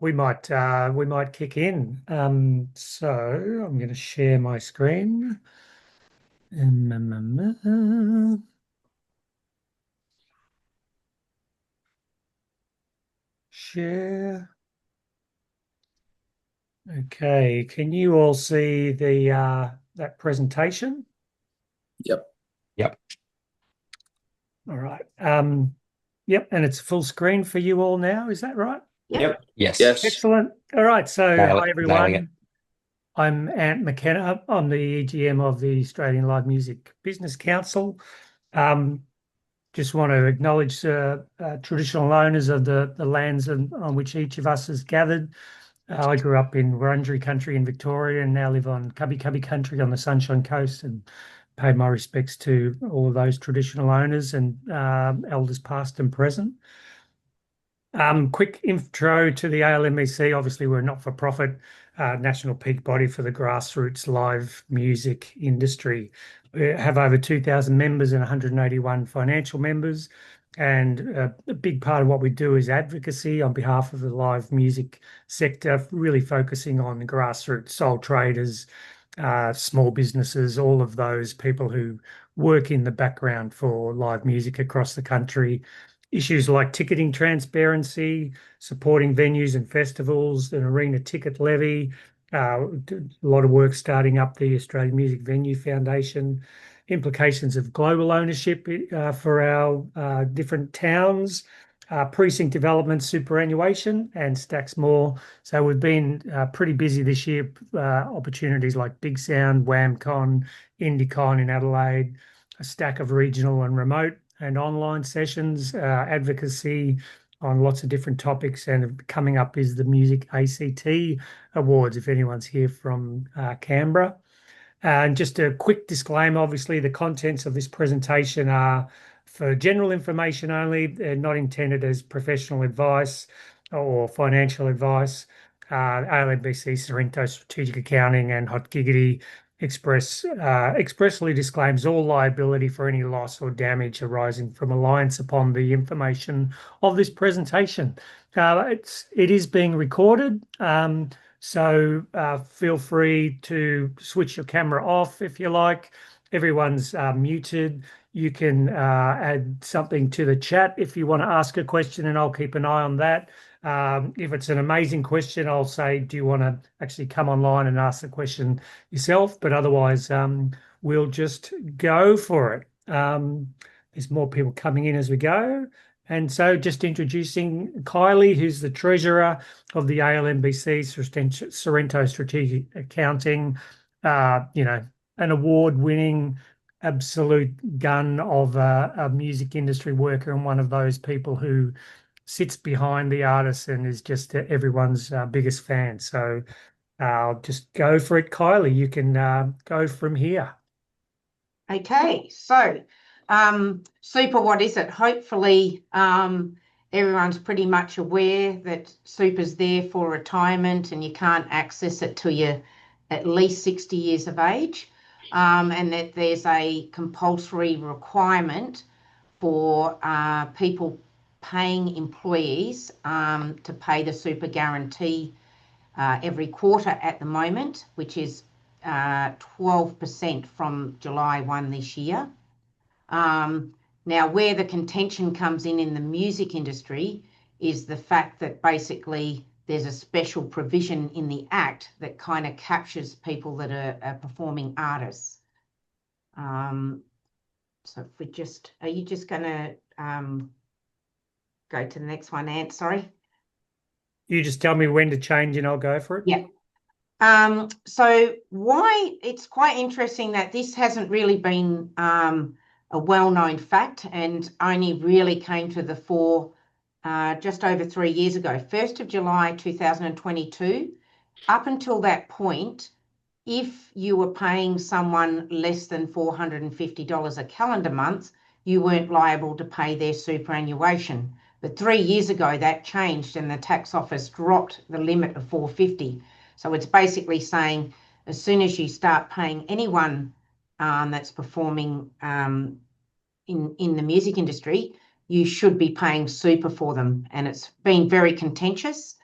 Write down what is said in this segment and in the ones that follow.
we might kick in. So I'm going to share my screen. Share. Okay, can you all see the that presentation? Yep. Yep. All right. Yep, and it's full screen for you all now, is that right? Yep. Yes. Yes. Excellent. All right, so Nailing hi it. Nailing it. everyone. I'm Ant McKenna. I'm the EGM of the Australian Live Music Business Council. Just want to acknowledge traditional owners of the lands on which each of us has gathered. I grew up in Wurundjeri country in Victoria and now live on Cubby Cubby country on the Sunshine Coast, and pay my respects to all of those traditional owners and elders past and present. Quick intro to the ALMBC. Obviously, we're a not-for-profit national peak body for the grassroots live music industry. We have over 2,000 members and 181 financial members. And a big part of what we do is advocacy on behalf of the live music sector, really focusing on grassroots sole traders, small businesses, all of those people who work in the background for live music across the country. Issues like ticketing transparency, supporting venues and festivals, an arena ticket levy, a lot of work starting up the Australian Music Venue Foundation, implications of global ownership for our different towns, precinct development, superannuation, and stacks more. So we've been pretty busy this year. Opportunities like Big Sound, WAMCon, IndieCon in Adelaide, a stack of regional and remote and online sessions, advocacy on lots of different topics. And coming up is the Music ACT Awards, if anyone's here from Canberra. And just a quick disclaimer, obviously the contents of this presentation are for general information only. They're not intended as professional advice or financial advice. ALMBC, Sorrento Strategic Accounting and Hot Giggity expressly disclaims all liability for any loss or damage arising from reliance upon the information of this presentation. It is being recorded, so feel free to switch your camera off if you like. Everyone's muted. You can add something to the chat if you want to ask a question, and I'll keep an eye on that. If it's an amazing question, I'll say, do you want to actually come online and ask the question yourself? But otherwise, we'll just go for it. There's more people coming in as we go. And so just introducing Kylie, who's the Treasurer of the ALMBC Sorrento Strategic Accounting, an award-winning absolute gun of a music industry worker and one of those people who sits behind the artist and is just everyone's biggest fan. So I'll just go for it. Kylie, you can go from here. Okay, so super, what is it? Hopefully everyone's pretty much aware that super's there for retirement and you can't access it till you're at least 60 years of age, and that there's a compulsory requirement for people paying employees to pay the super guarantee every quarter at the moment, which is 12% from July 1 this year. Now, where the contention comes in the music industry is the fact that basically there's a special provision in the Act that kind of captures people that are performing artists. So if we just, are you just going to go to the next one, Ant? Sorry. You just tell me when to change and I'll go for it. Yeah. So why it's quite interesting that this hasn't really been a well-known fact and only really came to the fore just over 3 years ago, 1st of July 2022. Up until that point, if you were paying someone less than $450 a calendar month, you weren't liable to pay their superannuation. But 3 years ago, that changed and the tax office dropped the limit of $450. So it's basically saying as soon as you start paying anyone that's performing in the music industry, you should be paying super for them. And it's been very contentious.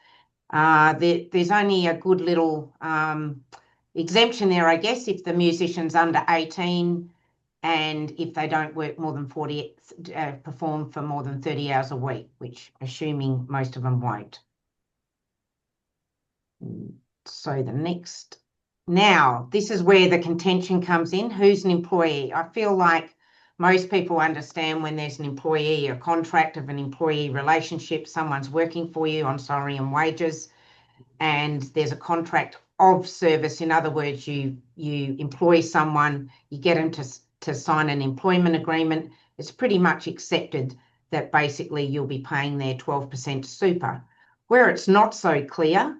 There's only a good little exemption there, I guess, if the musician's under 18 and if they don't work more than perform for more than 30 hours a week, which assuming most of them won't. So now this is where the contention comes in. Who's an employee? I feel like most people understand when there's an employee, a contract of an employee relationship, someone's working for you on salary and wages, and there's a contract of service. In other words, you employ someone, you get them to sign an employment agreement. It's pretty much accepted that basically you'll be paying their 12% super. Where it's not so clear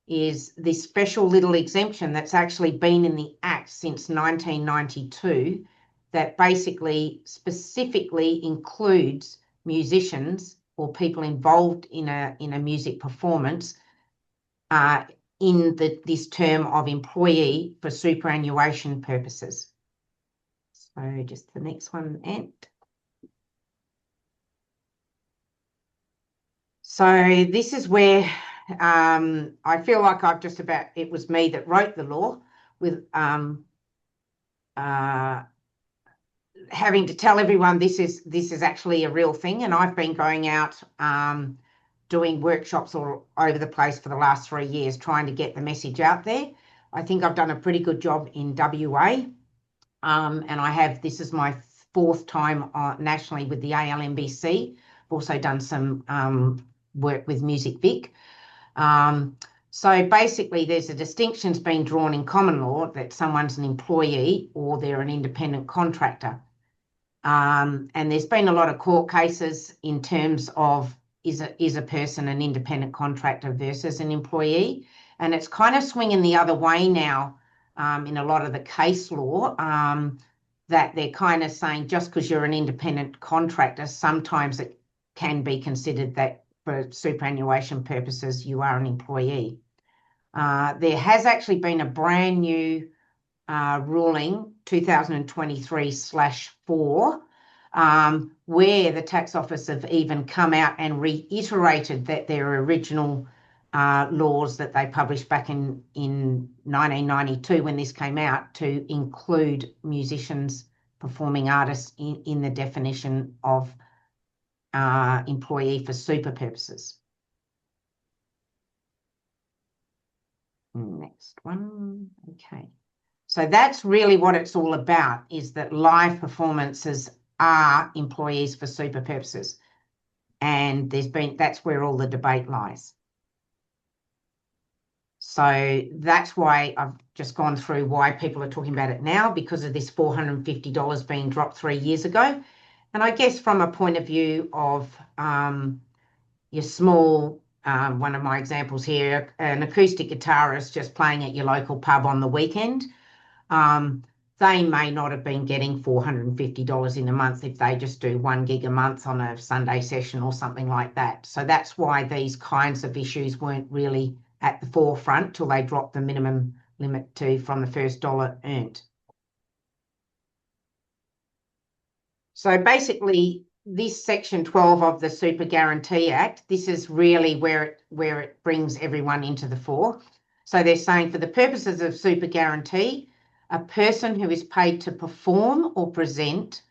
is this special little exemption that's actually been in the Act since 1992 that basically specifically includes musicians or people involved in a music performance in this term of employee for superannuation purposes. So just the next one, Ant. So this is where I feel like it was me that wrote the law with having to tell everyone this is actually a real thing, and I've been going out doing workshops all over the place for the last 3 years trying to get the message out there. I think I've done a pretty good job in WA, and this is my 4th time nationally with the ALMBC. I've also done some work with Music Vic. So basically there's a distinction's been drawn in common law that someone's an employee or they're an independent contractor. And there's been a lot of court cases in terms of is a person an independent contractor versus an employee. And it's kind of swinging the other way now in a lot of the case law that they're kind of saying just because you're an independent contractor, sometimes it can be considered that for superannuation purposes, you are an employee. There has actually been a brand new ruling, 2023/4, where the tax office have even come out and reiterated that their original laws that they published back in 1992 when this came out to include musicians, performing artists in the definition of employee for super purposes. Next one. Okay. So that's really what it's all about, is that live performances are employees for super purposes. And that's where all the debate lies. So that's why I've just gone through why people are talking about it now, because of this $450 being dropped 3 years ago. And I guess from a point of view of your small, one of my examples here, an acoustic guitarist just playing at your local pub on the weekend, they may not have been getting $450 in a month if they just do 1 gig a month on a Sunday session or something like that. So that's why these kinds of issues weren't really at the forefront till they dropped the minimum limit from the first dollar earned. So basically, this Section 12 of the Super Guarantee Act, this is really where it brings everyone into the fore. So they're saying for the purposes of Super Guarantee, a person who is paid to perform or present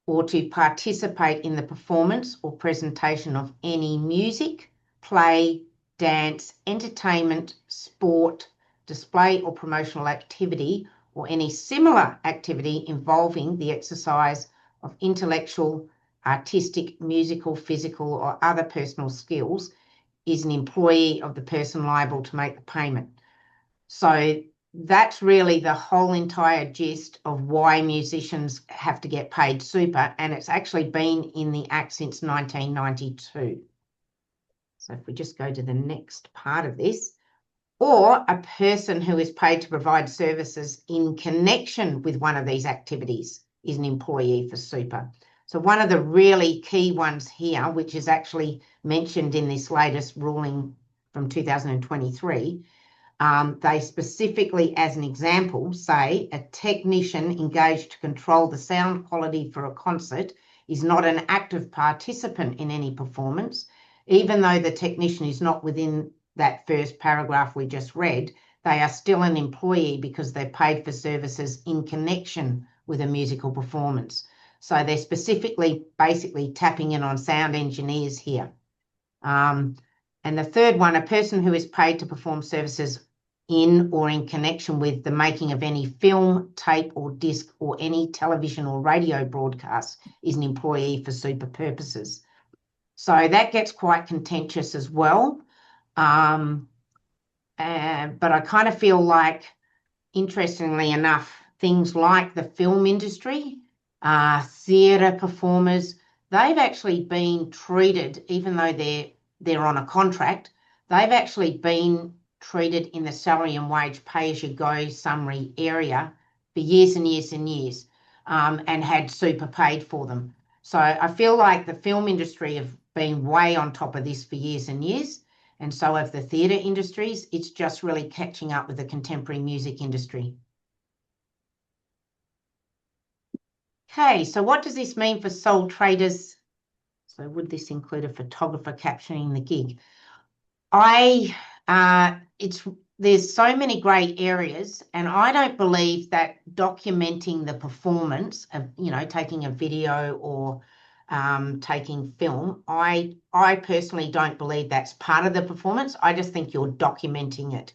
or to participate in the performance or presentation of any music, play, dance, entertainment, sport, display or promotional activity, or any similar activity involving the exercise of intellectual, artistic, musical, physical, or other personal skills is an employee of the person liable to make the payment. So that's really the whole entire gist of why musicians have to get paid super, and it's actually been in the Act since 1992. So if we just go to the next part of this, or a person who is paid to provide services in connection with one of these activities is an employee for super. So one of the really key ones here, which is actually mentioned in this latest ruling from 2023, they specifically, as an example, say a technician engaged to control the sound quality for a concert is not an active participant in any performance, even though the technician is not within that first paragraph we just read, they are still an employee because they're paid for services in connection with a musical performance. So they're specifically basically tapping in on sound engineers here. And the third one, a person who is paid to perform services in or in connection with the making of any film, tape or disc or any television or radio broadcast is an employee for super purposes. So that gets quite contentious as well. But I kind of feel like, interestingly enough, things like the film industry, theatre performers, they've actually been treated, even though they're on a contract, they've actually been treated in the salary and wage pay-as-you-go summary area for years and years and years, and had super paid for them. So I feel like the film industry have been way on top of this for years and years. And so have the theatre industries. It's just really catching up with the contemporary music industry. Okay, so what does this mean for sole traders? So would this include a photographer capturing the gig? There's so many grey areas, and I don't believe that documenting the performance of, taking a video or taking film, I personally don't believe that's part of the performance. I just think you're documenting it,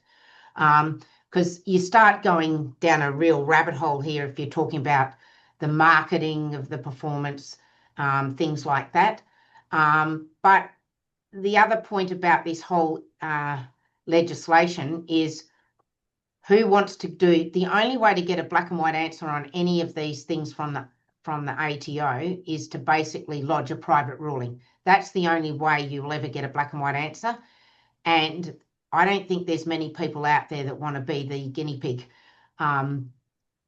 because you start going down a real rabbit hole here if you're talking about the marketing of the performance, things like that. But the other point about this whole legislation is, who wants to do, the only way to get a black and white answer on any of these things from the ATO is to basically lodge a private ruling. That's the only way you'll ever get a black and white answer. And I don't think there's many people out there that want to be the guinea pig.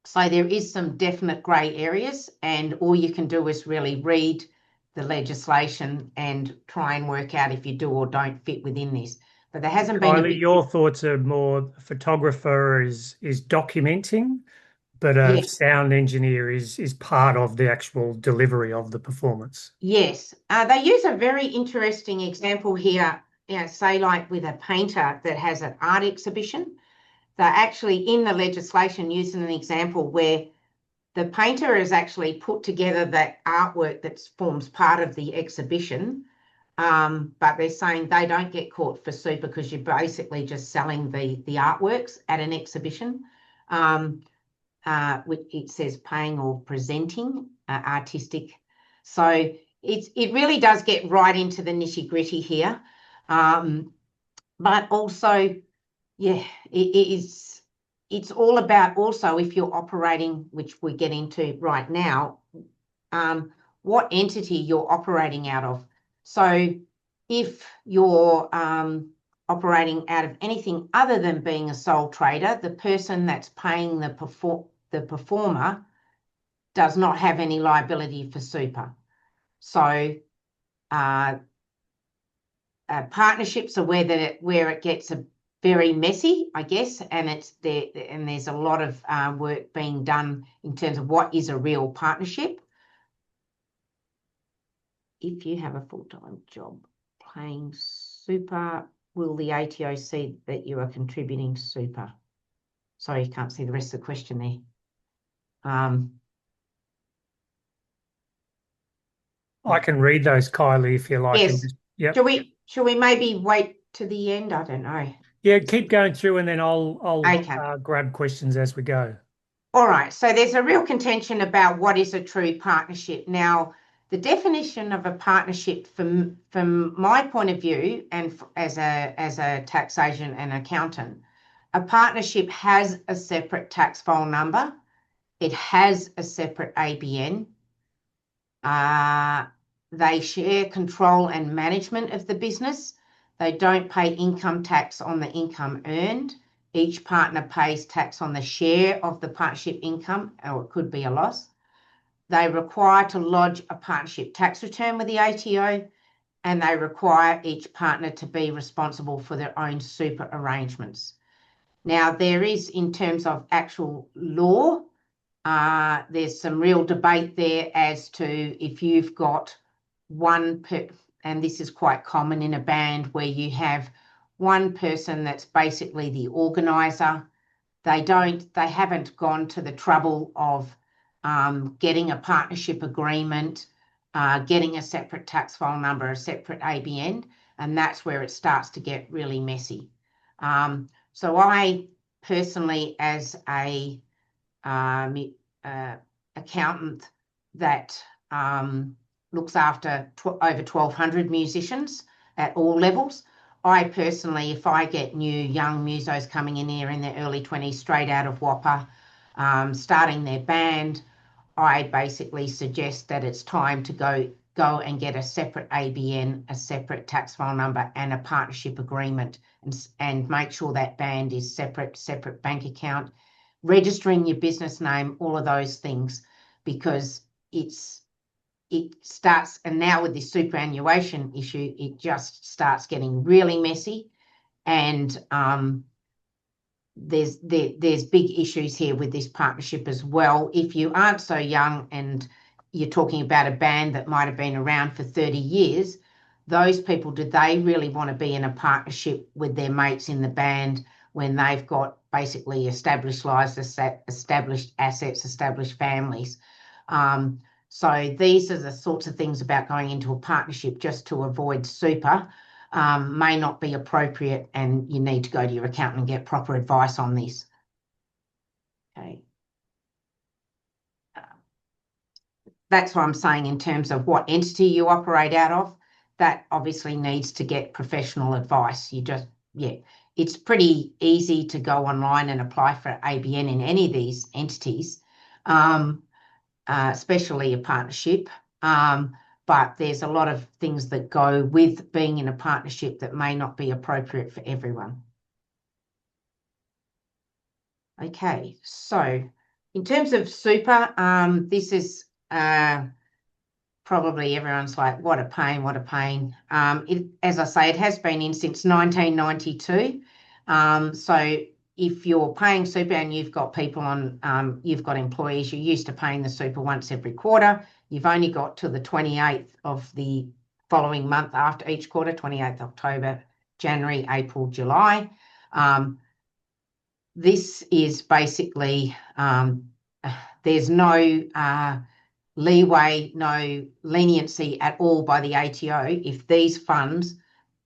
So there is some definite grey areas, and all you can do is really read the legislation and try and work out if you do or don't fit within this. But there hasn't been a Kylie, your thoughts are more photographer is documenting, but a Yes. sound engineer is part of the actual delivery of the performance. Yes. They use a very interesting example here, say like with a painter that has an art exhibition. They're actually in the legislation using an example where the painter has actually put together that artwork that forms part of the exhibition, but they're saying they don't get caught for super because you're basically just selling the artworks at an exhibition. It says paying or presenting artistic. So it really does get right into the nitty gritty here. But also, yeah, it's all about also, if you're operating, which we get into right now, what entity you're operating out of. So if you're operating out of anything other than being a sole trader, the person that's paying the performer does not have any liability for super. So partnerships are where it gets very messy, I guess, and there's a lot of work being done in terms of what is a real partnership. If you have a full-time job paying super, will the ATO see that you are contributing super? Sorry, you can't see the rest of the question there. I can read those, Kylie, if you like. Yes. Yep. Should we maybe wait to the end? I don't know. Yeah, keep going through, and then I'll Okay. grab questions as we go. All right. So there's a real contention about what is a true partnership. Now, the definition of a partnership, from my point of view, and as a tax agent and accountant, a partnership has a separate tax file number. It has a separate ABN. They share control and management of the business. They don't pay income tax on the income earned. Each partner pays tax on the share of the partnership income, or it could be a loss. They require to lodge a partnership tax return with the ATO, and they require each partner to be responsible for their own super arrangements. Now, there is, in terms of actual law, there's some real debate there as to if you've got and this is quite common in a band where you have one person that's basically the organizer. They haven't gone to the trouble of getting a partnership agreement, getting a separate tax file number, a separate ABN, and that's where it starts to get really messy. So I personally, as a accountant that looks after over 1,200 musicians at all levels, I personally, if I get new young musos coming in here in their early 20s, straight out of Whopper, starting their band, I basically suggest that it's time to go and get a separate ABN, a separate tax file number, and a partnership agreement, and make sure that band is separate bank account, registering your business name, all of those things, because it starts, and now with this superannuation issue, it just starts getting really messy, and there's big issues here with this partnership as well. If you aren't so young and you're talking about a band that might have been around for 30 years, those people, do they really want to be in a partnership with their mates in the band when they've got basically established lives, established assets, established families? So these are the sorts of things about going into a partnership just to avoid super may not be appropriate, and you need to go to your accountant and get proper advice on this. Okay. That's what I'm saying in terms of what entity you operate out of. That obviously needs to get professional advice. It's pretty easy to go online and apply for ABN in any of these entities, especially a partnership. But there's a lot of things that go with being in a partnership that may not be appropriate for everyone. Okay, so in terms of super, this is probably everyone's like, what a pain, what a pain. As I say, it has been in since 1992. So if you're paying super and you've got people on, you've got employees, you're used to paying the super once every quarter. You've only got to the 28th of the following month after each quarter, 28th October, January, April, July. This is basically, there's no leeway, no leniency at all by the ATO if these funds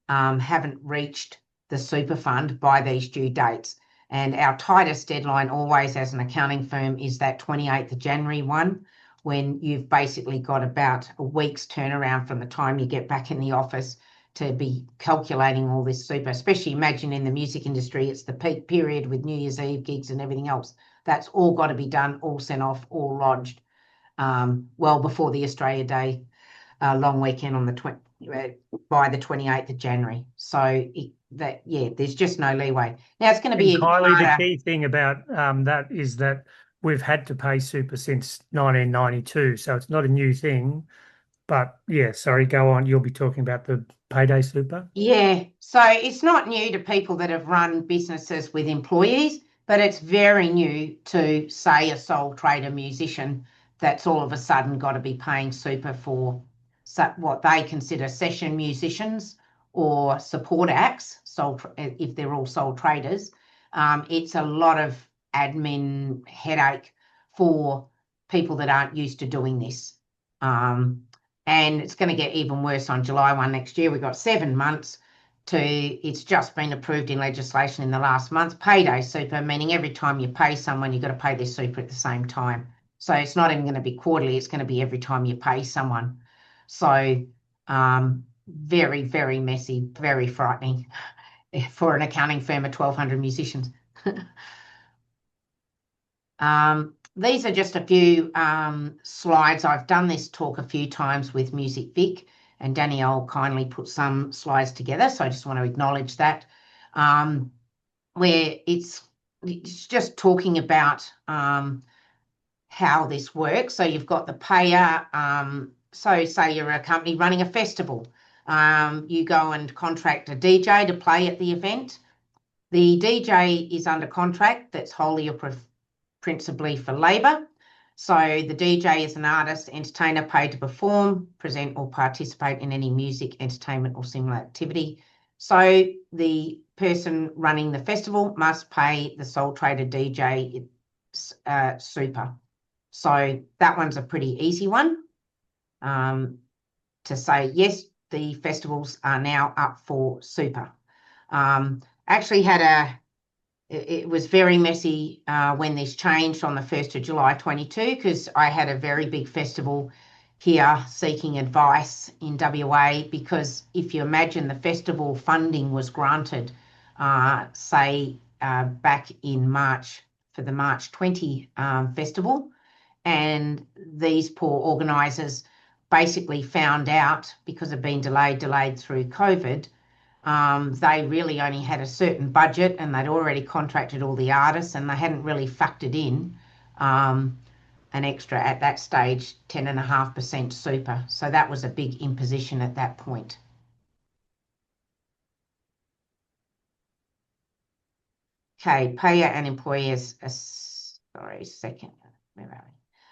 haven't reached the super fund by these due dates. And our tightest deadline always as an accounting firm is that 28th of January one, when you've basically got about a week's turnaround from the time you get back in the office to be calculating all this super. Especially imagine in the music industry, it's the peak period with New Year's Eve gigs and everything else. That's all got to be done, all sent off, all lodged well before the Australia Day long weekend on by the 28th of January. So there's just no leeway. Now it's going to be even Kylie, harder. the key thing about that is that we've had to pay super since 1992, so it's not a new thing. But yeah, sorry, go on. You'll be talking about the payday super. Yeah, so it's not new to people that have run businesses with employees, but it's very new to, say, a sole trader musician that's all of a sudden got to be paying super for what they consider session musicians or support acts, if they're all sole traders. It's a lot of admin headache for people that aren't used to doing this. And it's going to get even worse on July 1 next year. We've got 7 months it's just been approved in legislation in the last month. Payday super, meaning every time you pay someone, you've got to pay their super at the same time. So it's not even going to be quarterly, it's going to be every time you pay someone. So very, very messy, very frightening for an accounting firm of 1,200 musicians. These are just a few slides. I've done this talk a few times with Music Vic, and Danielle kindly put some slides together, so I just want to acknowledge that, where it's just talking about how this works. So you've got the payer. So say you're a company running a festival. You go and contract a DJ to play at the event. The DJ is under contract that's wholly or principally for labour. So the DJ is an artist, entertainer paid to perform, present or participate in any music, entertainment or similar activity. So the person running the festival must pay the sole trader DJ super. So that one's a pretty easy one to say, yes, the festivals are now up for super. Actually it was very messy when this changed on the 1st of July 22, because I had a very big festival here seeking advice in WA, because if you imagine the festival funding was granted, say back in March for the March 20 festival, and these poor organisers basically found out, because of being delayed through COVID, they really only had a certain budget, and they'd already contracted all the artists, and they hadn't really factored in an extra, at that stage, 10.5% super. So that was a big imposition at that point. Okay, payer and employers. Sorry, second. Where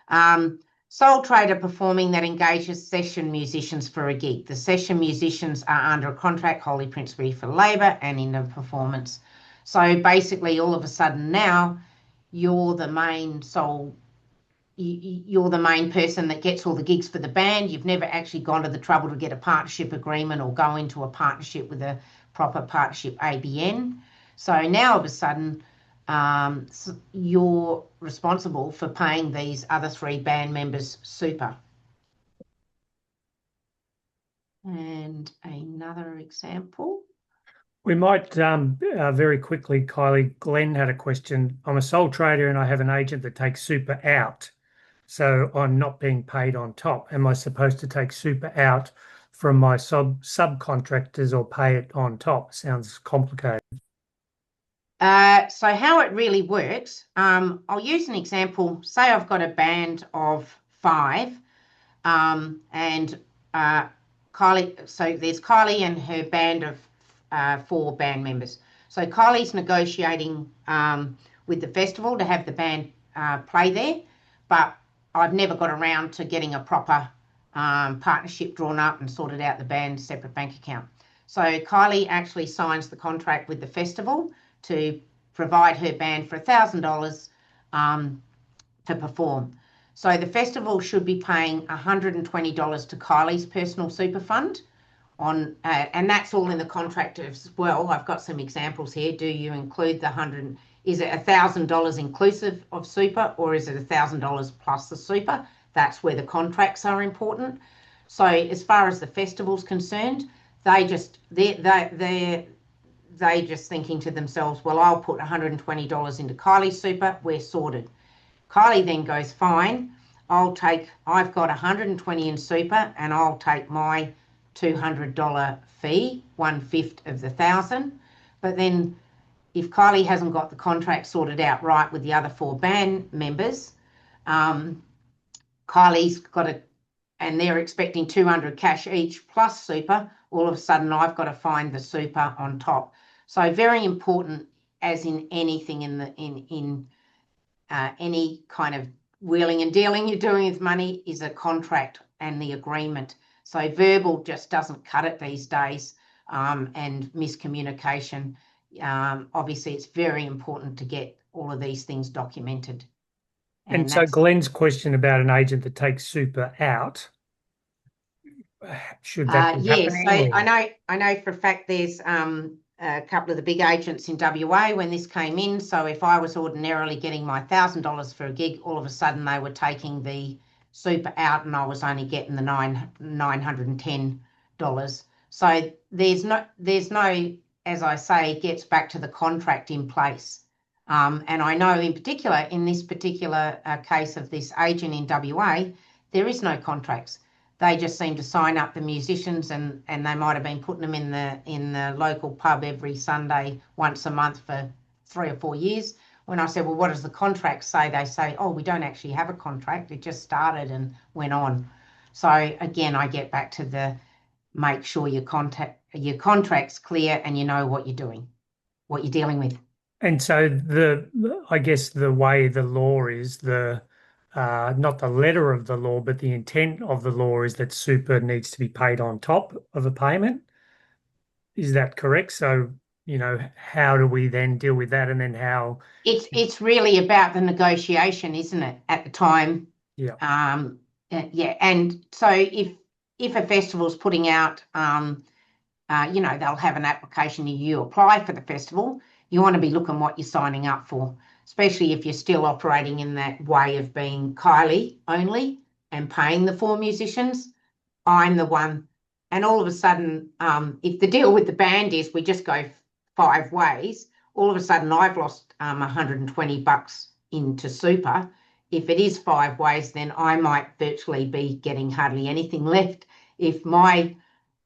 are we? Sole trader performing that engages session musicians for a gig. The session musicians are under a contract wholly principally for labour and in the performance. So basically, all of a sudden now, you're the main person that gets all the gigs for the band. You've never actually gone to the trouble to get a partnership agreement or go into a partnership with a proper partnership ABN. So now all of a sudden, you're responsible for paying these other 3 band members super. And another example. We might very quickly, Kylie, Glenn had a question. I'm a sole trader and I have an agent that takes super out. So I'm not being paid on top. Am I supposed to take super out from my subcontractors or pay it on top? Sounds complicated. So how it really works, I'll use an example. Say I've got a band of 5, and Kylie, so there's Kylie and her band of 4 band members. So Kylie's negotiating with the festival to have the band play there, but I've never got around to getting a proper partnership drawn up and sorted out the band's separate bank account. So Kylie actually signs the contract with the festival to provide her band for $1,000 to perform. So the festival should be paying $120 to Kylie's personal super fund on, and that's all in the contract as well. I've got some examples here. Do you include the $100? Is it $1,000 inclusive of super, or is it $1,000 plus the super? That's where the contracts are important. So as far as the festival's concerned, they're just thinking to themselves, well, I'll put $120 into Kylie's super, we're sorted. Kylie then goes, fine, I've got $120 in super, and I'll take my $200 fee, 1/5 of the $1,000. But then if Kylie hasn't got the contract sorted out right with the other 4 band members, Kylie's got it, and they're expecting $200 cash each plus super, all of a sudden I've got to find the super on top. So very important, as in anything in any kind of wheeling and dealing you're doing with money, is a contract and the agreement. So verbal just doesn't cut it these days, and miscommunication. Obviously, it's very important to get all of these things documented. And so Glenn's question about an agent that takes super out, should that be happening? Yes, I know for a fact there's a couple of the big agents in WA when this came in. So if I was ordinarily getting my $1,000 for a gig, all of a sudden they were taking the super out, and I was only getting the $910. So there's no, as I say, it gets back to the contract in place. And I know in particular, in this particular case of this agent in WA, there is no contracts. They just seem to sign up the musicians, and they might have been putting them in the local pub every Sunday once a month for 3 or 4 years. When I said, well, what does the contract say? They say, oh, we don't actually have a contract. It just started and went on. So again, I get back to the make sure your contract's clear and you know what you're doing, what you're dealing with. And so I guess the way the law is, not the letter of the law, but the intent of the law is that super needs to be paid on top of a payment. Is that correct? So how do we then deal with that? And then how, It's really about the negotiation, isn't it, at the time? yeah. Yeah, and so if a festival's putting out, they'll have an application. You apply for the festival. You want to be looking what you're signing up for, especially if you're still operating in that way of being Kylie only and paying the 4 musicians. I'm the one, and all of a sudden, if the deal with the band is we just go 5 ways, all of a sudden I've lost $120 into super. If it is 5 ways, then I might virtually be getting hardly anything left. If my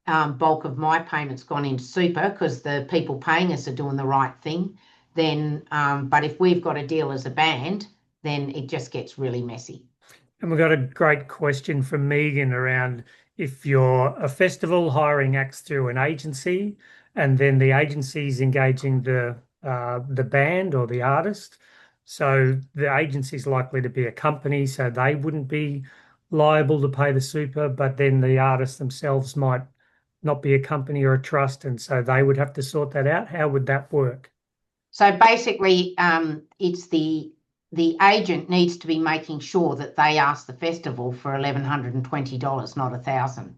bulk of my payments gone into super because the people paying us are doing the right thing, then but if we've got a deal as a band, then it just gets really messy. And we've got a great question from Megan around if you're a festival hiring acts through an agency and then the agency is engaging the band or the artist. So the agency is likely to be a company, so they wouldn't be liable to pay the super, but then the artists themselves might not be a company or a trust, and so they would have to sort that out. How would that work? So basically, it's the agent needs to be making sure that they ask the festival for $1,120, not 1,000.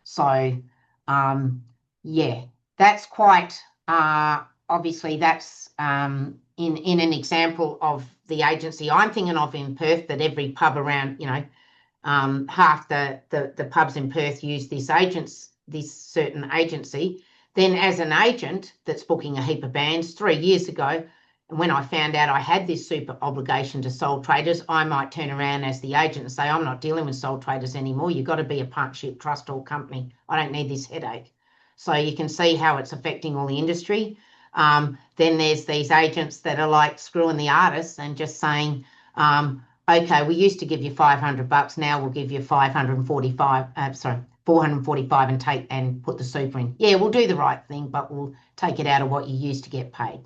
So, yeah, that's quite obviously that's in an example of the agency I'm thinking of in Perth, that every pub around, half the pubs in Perth use this certain agency. Then as an agent that's booking a heap of bands 3 years ago, when I found out I had this super obligation to sole traders, I might turn around as the agent and say, I'm not dealing with sole traders anymore. You've got to be a partnership, trust, or company. I don't need this headache. So you can see how it's affecting all the industry. Then there's these agents that are like screwing the artists and just saying, okay, we used to give you $500, now we'll give you 445 and put the super in. Yeah, we'll do the right thing, but we'll take it out of what you used to get paid.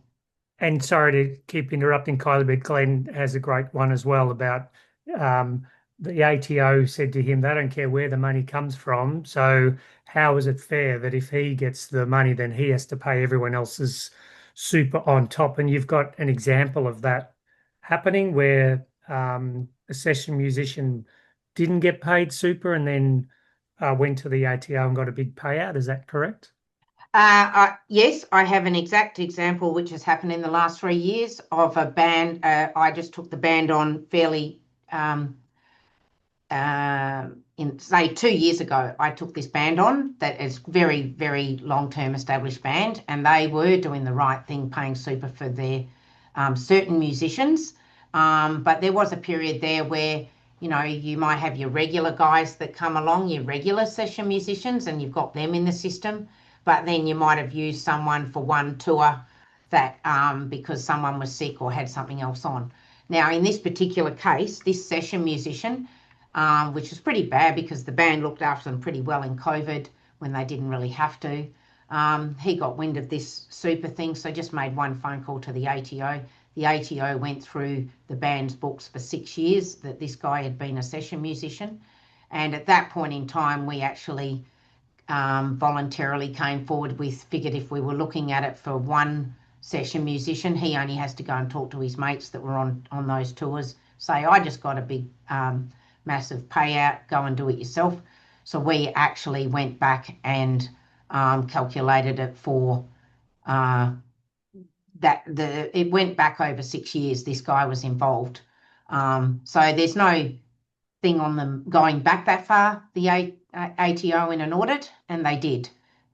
And sorry to keep interrupting Kylie, but Glenn has a great one as well about the ATO said to him, they don't care where the money comes from. So how is it fair that if he gets the money, then he has to pay everyone else's super on top? And you've got an example of that happening where a session musician didn't get paid super and then went to the ATO and got a big payout. Is that correct? Yes, I have an exact example which has happened in the last 3 years of a band. I just took the band on fairly, in say 2 years ago, I took this band on that is very, very long-term established band, and they were doing the right thing, paying super for their certain musicians. But there was a period there where, you might have your regular guys that come along, your regular session musicians, and you've got them in the system. But then you might have used someone for one tour that because someone was sick or had something else on. Now, in this particular case, this session musician, which was pretty bad because the band looked after them pretty well in COVID when they didn't really have to, he got wind of this super thing, so just made one phone call to the ATO. The ATO went through the band's books for 6 years that this guy had been a session musician. And at that point in time, we actually voluntarily came forward with, figured if we were looking at it for one session musician, he only has to go and talk to his mates that were on those tours, say, I just got a big massive payout, go and do it yourself. So we actually went back and calculated it for it went back over 6 years this guy was involved. So there's no thing on them going back that far, the ATO in an audit, and they did.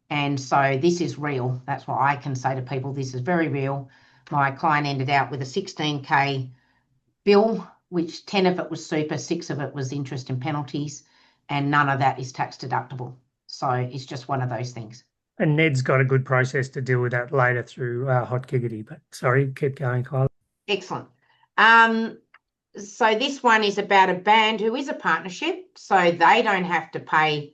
And so this is real. That's what I can say to people. This is very real. My client ended out with a 16K bill, which 10 of it was super, 6 of it was interest and penalties, and none of that is tax deductible. So it's just one of those things. And Ned's got a good process to deal with that later through Hot Giggity. But sorry, keep going, Kyle. Excellent. So this one is about a band who is a partnership, so they don't have to pay,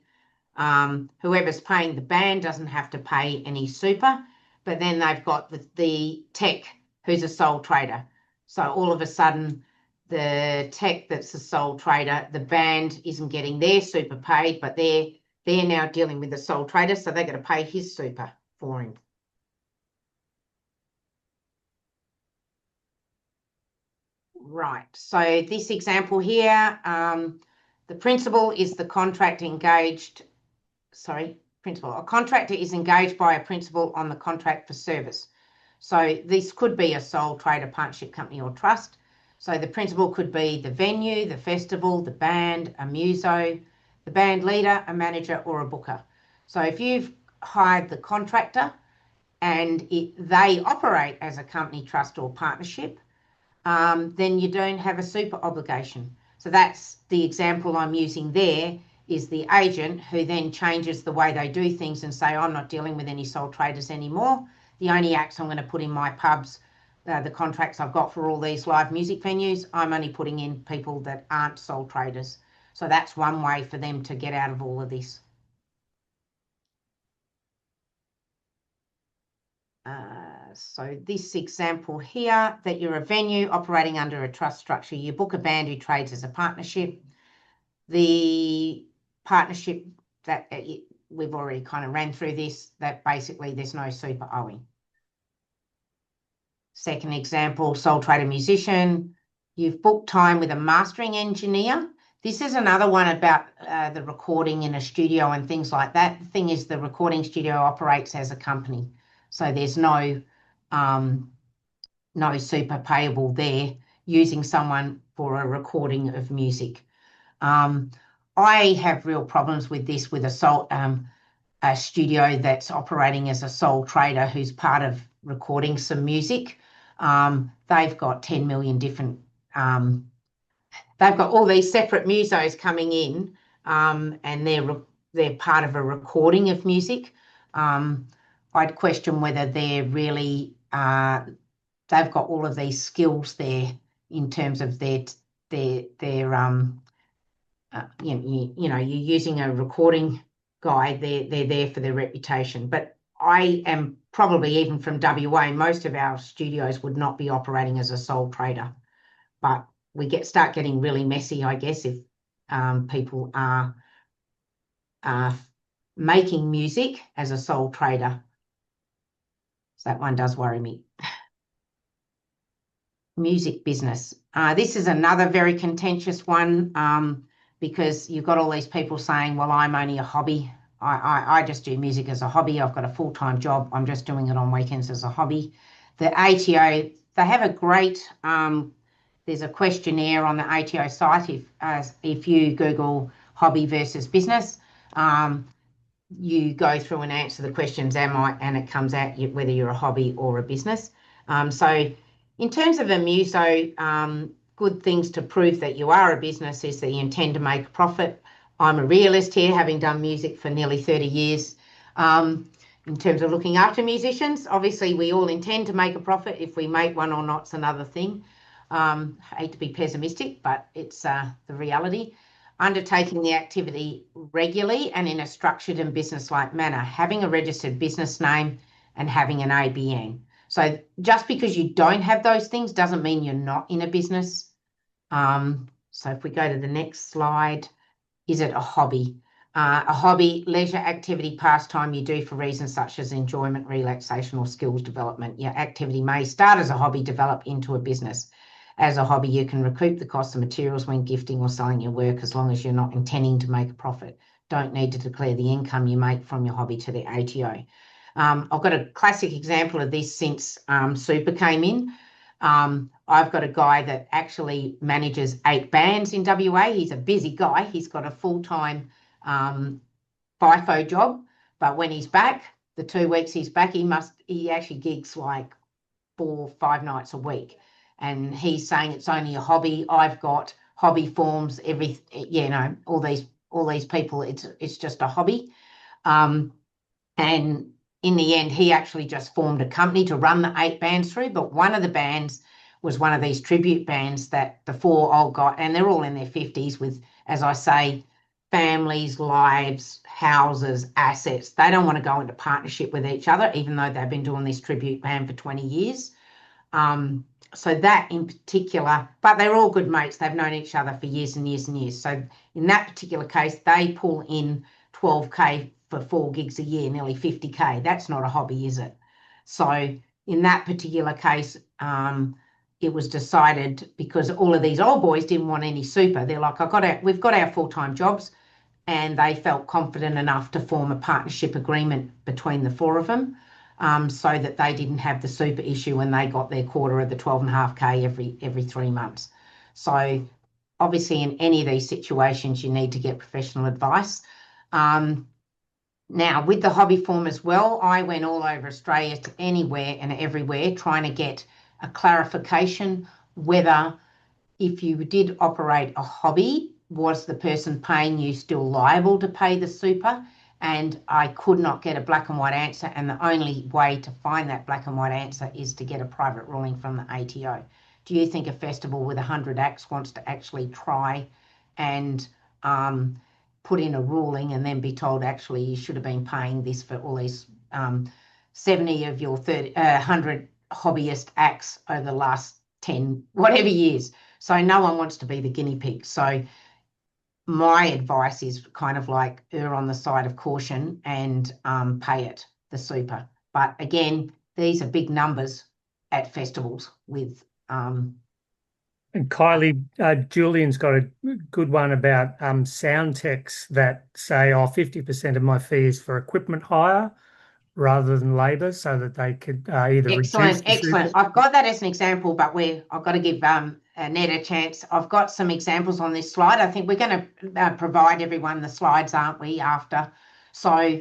whoever's paying the band doesn't have to pay any super, but then they've got the tech who's a sole trader. So all of a sudden, the tech that's a sole trader, the band isn't getting their super paid, but they're now dealing with the sole trader, so they're going to pay his super for him. Right. So this example here, the principal is the contract engaged. Sorry, principal. A contractor is engaged by a principal on the contract for service. So this could be a sole trader, partnership company, or trust. So the principal could be the venue, the festival, the band, a muso, the band leader, a manager, or a booker. So if you've hired the contractor and they operate as a company, trust, or partnership, then you don't have a super obligation. So that's the example I'm using there, is the agent who then changes the way they do things and say, I'm not dealing with any sole traders anymore. The only acts I'm going to put in my pubs, the contracts I've got for all these live music venues, I'm only putting in people that aren't sole traders. So that's one way for them to get out of all of this. So this example here, that you're a venue operating under a trust structure, you book a band who trades as a partnership. The partnership that we've already kind of ran through this, that basically there's no super owing. Second example, sole trader musician, you've booked time with a mastering engineer. This is another one about the recording in a studio and things like that. The thing is, the recording studio operates as a company, so there's no super payable there, using someone for a recording of music. I have real problems with this, with a studio that's operating as a sole trader who's part of recording some music. They've got 10 million different, they've got all these separate musos coming in, and they're part of a recording of music. I'd question whether they're really, they've got all of these skills there in terms of their you're using a recording guy, they're there for their reputation. But I am probably, even from WA, most of our studios would not be operating as a sole trader. But we start getting really messy, I guess, if people are making music as a sole trader. So that one does worry me. Music business. This is another very contentious one, because you've got all these people saying, well, I'm only a hobby. I just do music as a hobby. I've got a full-time job. I'm just doing it on weekends as a hobby. The ATO, they have a great, there's a questionnaire on the ATO site. If you Google hobby versus business, you go through and answer the questions, and it comes out whether you're a hobby or a business. So in terms of a muso, good things to prove that you are a business is that you intend to make a profit. I'm a realist here, having done music for nearly 30 years. In terms of looking after musicians, obviously we all intend to make a profit. If we make one or not's another thing. I hate to be pessimistic, but it's the reality. Undertaking the activity regularly and in a structured and business-like manner, having a registered business name and having an ABN. So just because you don't have those things doesn't mean you're not in a business. So if we go to the next slide, is it a hobby? A hobby, leisure, activity, pastime you do for reasons such as enjoyment, relaxation, or skills development. Your activity may start as a hobby, develop into a business. As a hobby, you can recoup the cost of materials when gifting or selling your work, as long as you're not intending to make a profit. Don't need to declare the income you make from your hobby to the ATO. I've got a classic example of this since Super came in. I've got a guy that actually manages 8 bands in WA. He's a busy guy. He's got a full-time FIFO job, but when he's back, the 2 weeks he's back, he actually gigs like 4 or 5 nights a week. And he's saying it's only a hobby. I've got hobby forms, all these people, it's just a hobby. And in the end, he actually just formed a company to run the 8 bands through, but one of the bands was one of these tribute bands that the 4 old guys, and they're all in their 50s with, as I say, families, lives, houses, assets. They don't want to go into partnership with each other, even though they've been doing this tribute band for 20 years. So that in particular, but they're all good mates. They've known each other for years and years and years. So in that particular case, they pull in 12K for 4 gigs a year, nearly 50K. That's not a hobby, is it? So in that particular case, it was decided, because all of these old boys didn't want any super. They're like, we've got our full-time jobs, and they felt confident enough to form a partnership agreement between the four of them, so that they didn't have the super issue when they got their quarter of the 12.5K every 3 months. So obviously in any of these situations, you need to get professional advice. Now, with the hobby form as well, I went all over Australia to anywhere and everywhere trying to get a clarification whether, if you did operate a hobby, was the person paying you still liable to pay the super? And I could not get a black and white answer. And the only way to find that black and white answer is to get a private ruling from the ATO. Do you think a festival with 100 acts wants to actually try and put in a ruling and then be told, actually, you should have been paying this for all these 70 of your 100 hobbyist acts over the last 10, whatever years? So no one wants to be the guinea pig. So my advice is kind of like err on the side of caution and pay it, the super. But again, these are big numbers at festivals with And Kylie, Julian's got a good one about sound techs that say, oh, 50% of my fee is for equipment hire rather than labour, so that they could either reduce the excellent. super. I've got that as an example, but I've got to give Ned a chance. I've got some examples on this slide. I think we're going to provide everyone the slides, aren't we, after? So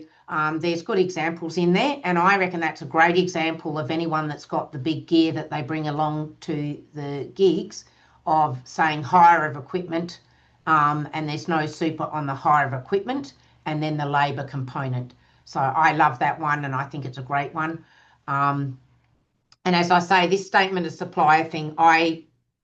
there's good examples in there, and I reckon that's a great example of anyone that's got the big gear that they bring along to the gigs, of saying hire of equipment, and there's no super on the hire of equipment, and then the labour component. So I love that one, and I think it's a great one. And as I say, this statement of supplier thing,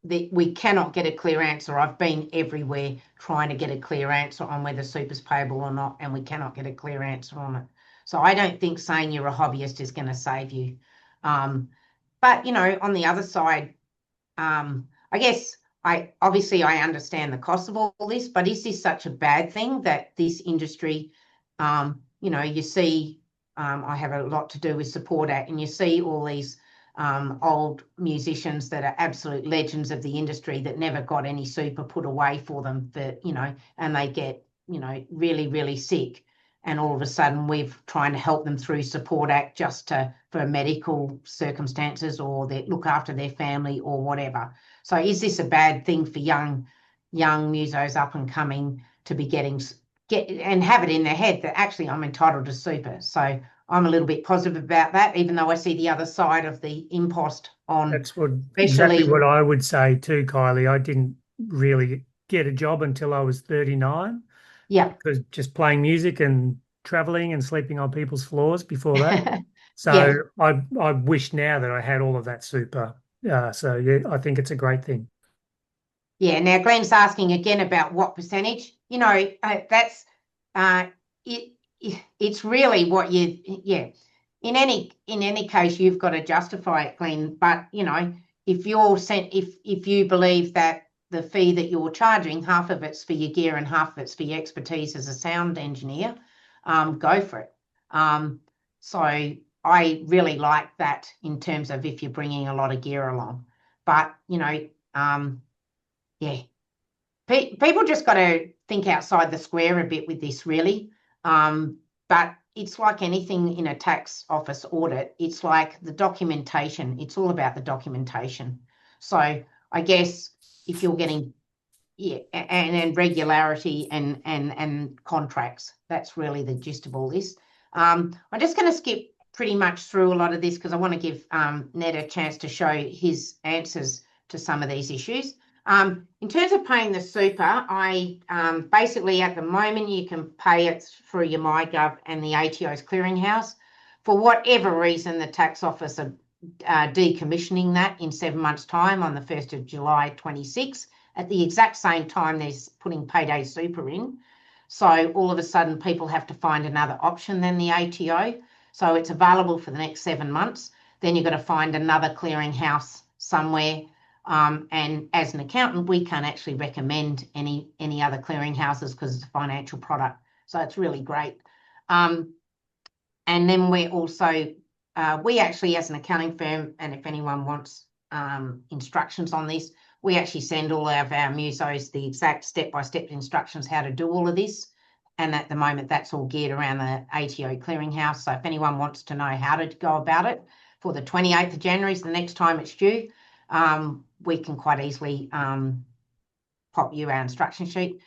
we cannot get a clear answer. I've been everywhere trying to get a clear answer on whether super's payable or not, and we cannot get a clear answer on it. So I don't think saying you're a hobbyist is going to save you. But, you know, on the other side, I guess I understand the cost of all this, but is this such a bad thing that this industry, you know, you see, I have a lot to do with Support Act, and you see all these old musicians that are absolute legends of the industry that never got any super put away for them, you know, and they get, you know, really, really sick. And all of a sudden we're trying to help them through Support Act just for medical circumstances, or they look after their family or whatever. So is this a bad thing for young musos up and coming to be get and have it in their head that actually I'm entitled to super? So I'm a little bit positive about that, even though I see the other side of the impost on. That's exactly what I would say too, Kylie. I didn't really get a job until I was 39. Yeah. Because just playing music and traveling and sleeping on people's floors before that. So Yeah. I wish now that I had all of that super. So yeah, I think it's a great thing. Yeah. Now Glenn's asking again about what percentage. You know, that's it's really what in any case you've got to justify it, Glenn. But you know, if you believe that the fee that you're charging, half of it's for your gear and half of it's for your expertise as a sound engineer, go for it. So I really like that in terms of if you're bringing a lot of gear along. But you know, people just got to think outside the square a bit with this, really. But it's like anything in a tax office audit. It's like the documentation. It's all about the documentation. So I guess if you're getting and regularity and contracts, that's really the gist of all this. I'm just going to skip pretty much through a lot of this because I want to give Ned a chance to show his answers to some of these issues. In terms of paying the super, I basically at the moment you can pay it through your MyGov and the ATO's clearinghouse. For whatever reason, the tax office are decommissioning that in 7 months' time on the 1st of July 26. At the exact same time, they're putting payday super in. So all of a sudden, people have to find another option than the ATO. So it's available for the next 7 months. Then you've got to find another clearinghouse somewhere. And as an accountant, we can't actually recommend any other clearinghouses because it's a financial product. So it's really great. And then we're also, we actually, as an accounting firm, and if anyone wants instructions on this. We actually send all of our musos the exact step-by-step instructions how to do all of this. And at the moment, that's all geared around the ATO clearinghouse. So if anyone wants to know how to go about it for the 28th of January, so the next time it's due, we can quite easily pop you our instruction sheet.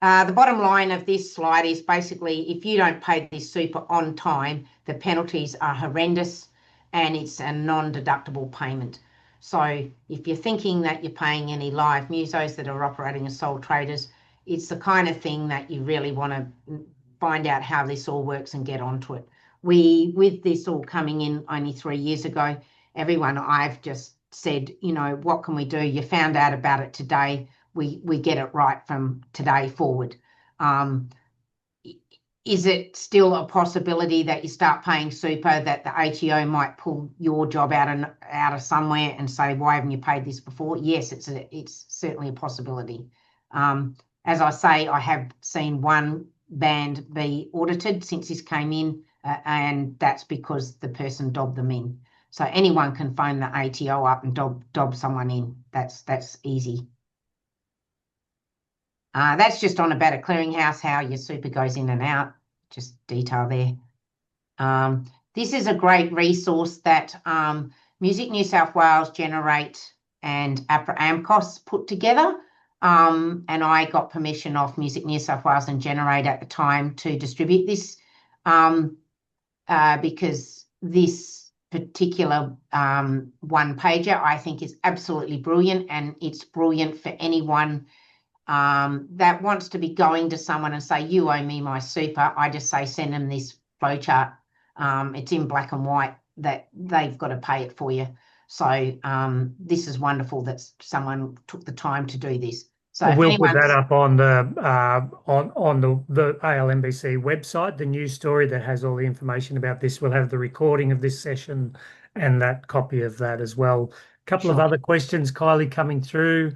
The bottom line of this slide is basically if you don't pay this super on time, the penalties are horrendous and it's a non-deductible payment. So if you're thinking that you're paying any live musos that are operating as sole traders, it's the kind of thing that you really want to find out how this all works and get onto it. With this all coming in only 3 years ago, everyone I've just said, you know, what can we do? You found out about it today. We get it right from today forward. Is it still a possibility that you start paying super that the ATO might pull your job out of somewhere and say, why haven't you paid this before? Yes, it's certainly a possibility. As I say, I have seen one band be audited since this came in, and that's because the person dobbed them in. So anyone can phone the ATO up and dob someone in. That's easy. That's just on about a clearinghouse, how your super goes in and out, just detail there. This is a great resource that Music New South Wales Generate and APRA AMCOS put together. And I got permission off Music New South Wales and Generate at the time to distribute this because this particular one-pager I think is absolutely brilliant, and it's brilliant for anyone that wants to be going to someone and say, you owe me my super. I just say, send them this flowchart. It's in black and white that they've got to pay it for you. So this is wonderful that someone took the time to do this. So well, we'll put that up on the ALMBC website, the news story that has all the information about this. We'll have the recording of this session and that copy of that as well. A couple of other questions, Kylie, coming through.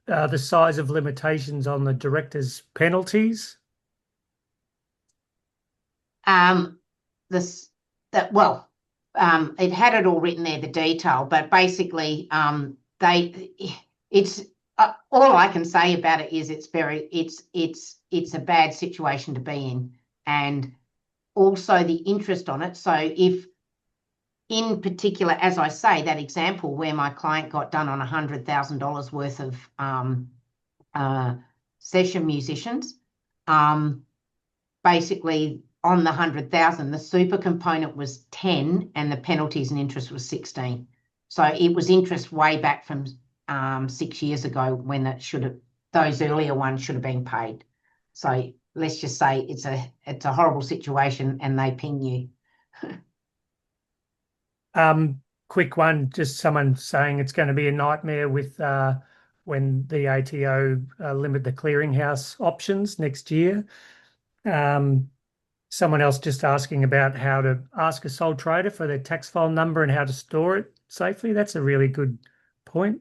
The size of limitations on the director's penalties? It had it all written there, the detail, but basically it's all I can say about it is it's a bad situation to be in, and also the interest on it. So if in particular, as I say, that example where my client got done on $100,000 worth of session musicians, basically on the 100,000, the super component was 10 and the penalties and interest was 16. So it was interest way back from 6 years ago when those earlier ones should have been paid. So let's just say it's a horrible situation and they ping you. Quick one, just someone saying it's going to be a nightmare with when the ATO limit the clearinghouse options next year. Someone else just asking about how to ask a sole trader for their tax file number and how to store it safely. That's a really good point.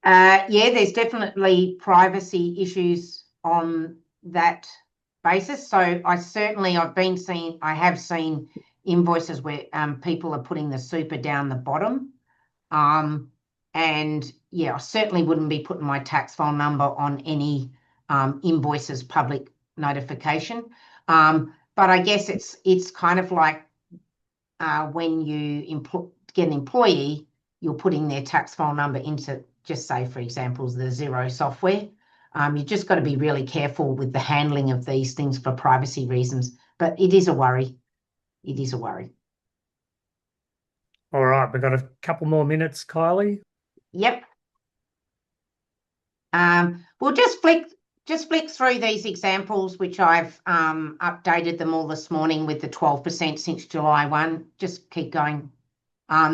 Yeah, there's definitely privacy issues on that basis. So I have seen invoices where people are putting the super down the bottom. And yeah, I certainly wouldn't be putting my tax file number on any invoices public notification. But I guess it's kind of like when you get an employee, you're putting their tax file number into, just say, for example, the Xero software. You just got to be really careful with the handling of these things for privacy reasons. But it is a worry. It is a worry. All right, we've got a couple more minutes, Kylie. Yep. We'll just flick through these examples, which I've updated them all this morning with the 12% since July 1. Just keep going.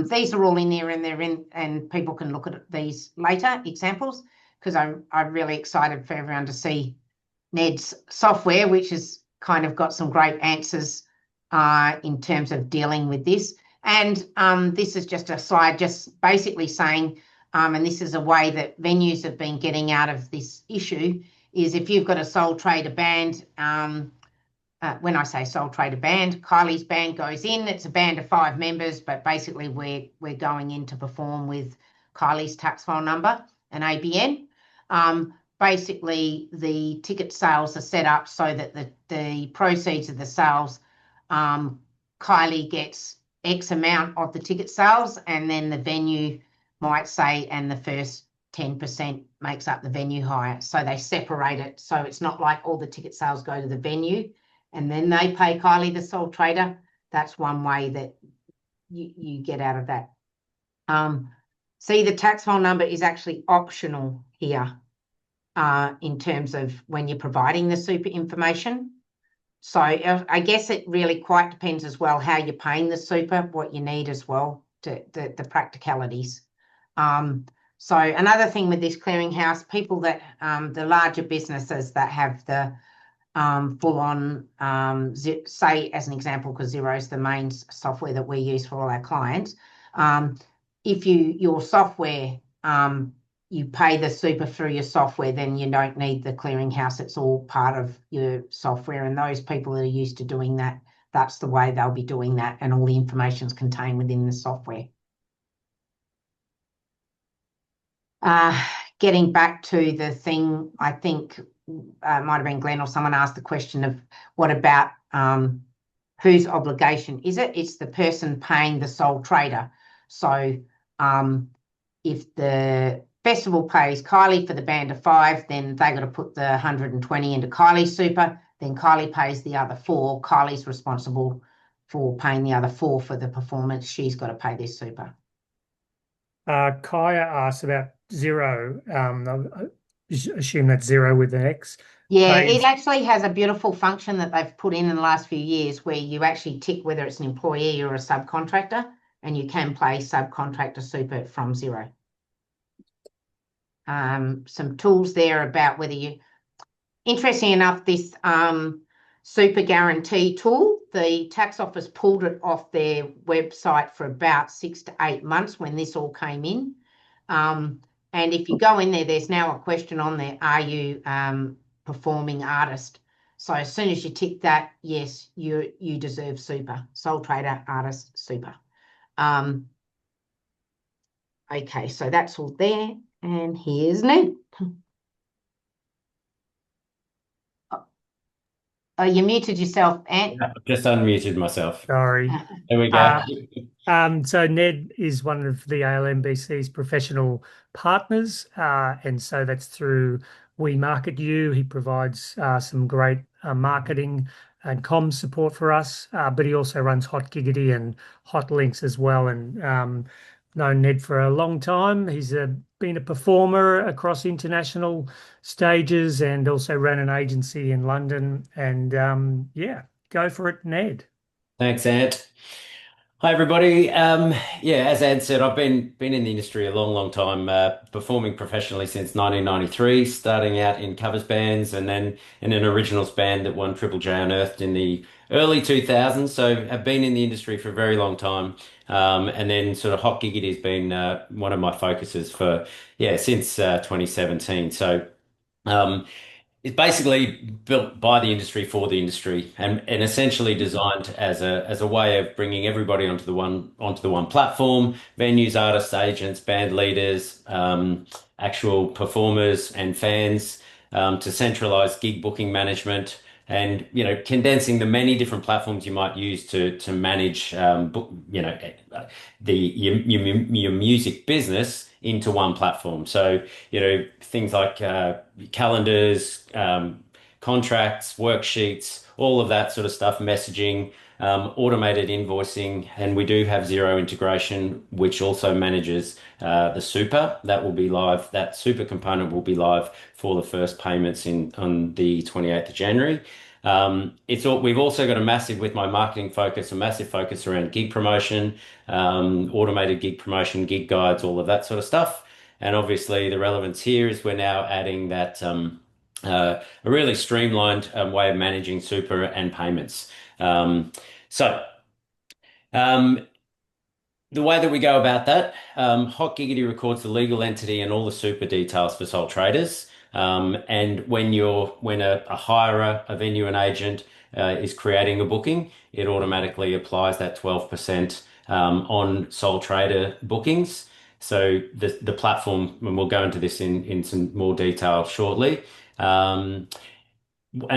These are all in there and people can look at these later examples, because I'm really excited for everyone to see Ned's software, which has kind of got some great answers in terms of dealing with this. And this is just a slide just basically saying, and this is a way that venues have been getting out of this issue, is if you've got a sole trader band when I say sole trader band, Kylie's band goes in. It's a band of 5 members, but basically we're going in to perform with Kylie's tax file number and ABN. Basically, the ticket sales are set up so that the proceeds of the sales, Kylie gets X amount of the ticket sales, and then the venue might say, and the first 10% makes up the venue hire. So they separate it. So it's not like all the ticket sales go to the venue and then they pay Kylie, the sole trader. That's one way that you get out of that. See, the tax file number is actually optional here in terms of when you're providing the super information. So I guess it really quite depends as well how you're paying the super, what you need as well, the practicalities. So another thing with this clearinghouse, people that the larger businesses that have the full-on, say as an example, because Xero is the main software that we use for all our clients. If your software, you pay the super through your software, then you don't need the clearinghouse. It's all part of your software. And those people that are used to doing that, that's the way they'll be doing that. And all the information is contained within the software. Getting back to the thing, I think might have been Glenn or someone asked the question of what about whose obligation is it? It's the person paying the sole trader. So if the festival pays Kylie for the band of 5, then they got to put the 120 into Kylie's super. Then Kylie pays the other 4. Kylie's responsible for paying the other 4 for the performance. She's got to pay this super. Kaya asked about Xero. I assume that's Xero with an X. Yeah, it actually has a beautiful function that they've put in the last few years where you actually tick whether it's an employee or a subcontractor, and you can play subcontractor super from Xero. Some tools there about whether you, interesting enough, this super guarantee tool, the tax office pulled it off their website for about 6 to 8 months when this all came in. And if you go in there, there's now a question on there, are you performing artist? So as soon as you tick that, yes, you deserve super, sole trader, artist, super. Okay, so that's all there. And here's Ned. Oh, you muted yourself, Ant. Yeah, I've just unmuted myself. Sorry. There we go. So Ned is one of the ALMBC's professional partners, and so that's through We Market You. He provides some great marketing and comms support for us, but he also runs Hot Giggity and Hotlinks as well, and known Ned for a long time. He's been a performer across international stages and also ran an agency in London. And yeah, go for it, Ned. Thanks, Ant. Hi, everybody. Yeah, as Ant said, I've been in the industry a long time, performing professionally since 1993, starting out in covers bands and then in an originals band that won Triple J Unearthed in the early 2000s. So I've been in the industry for a very long time. And then sort of Hot Giggity has been one of my focuses for, yeah, since 2017. So it's basically built by the industry for the industry and essentially designed as a way of bringing everybody onto the one platform, venues, artists, agents, band leaders, actual performers and fans, to centralize gig booking management and, condensing the many different platforms you might use to manage, your music business into one platform. So, things like calendars, contracts, worksheets, all of that sort of stuff, messaging, automated invoicing, and we do have Xero integration, which also manages the super. That will be live. That super component will be live for the first payments on the 28th of January. We've also got a massive focus around gig promotion, automated gig promotion, gig guides, all of that sort of stuff. And obviously the relevance here is we're now adding that a really streamlined way of managing super and payments. So the way that we go about that, Hot Giggity records the legal entity and all the super details for sole traders. And when a hirer, a venue, an agent is creating a booking, it automatically applies that 12% on sole trader bookings. So the platform, and we'll go into this in some more detail shortly. An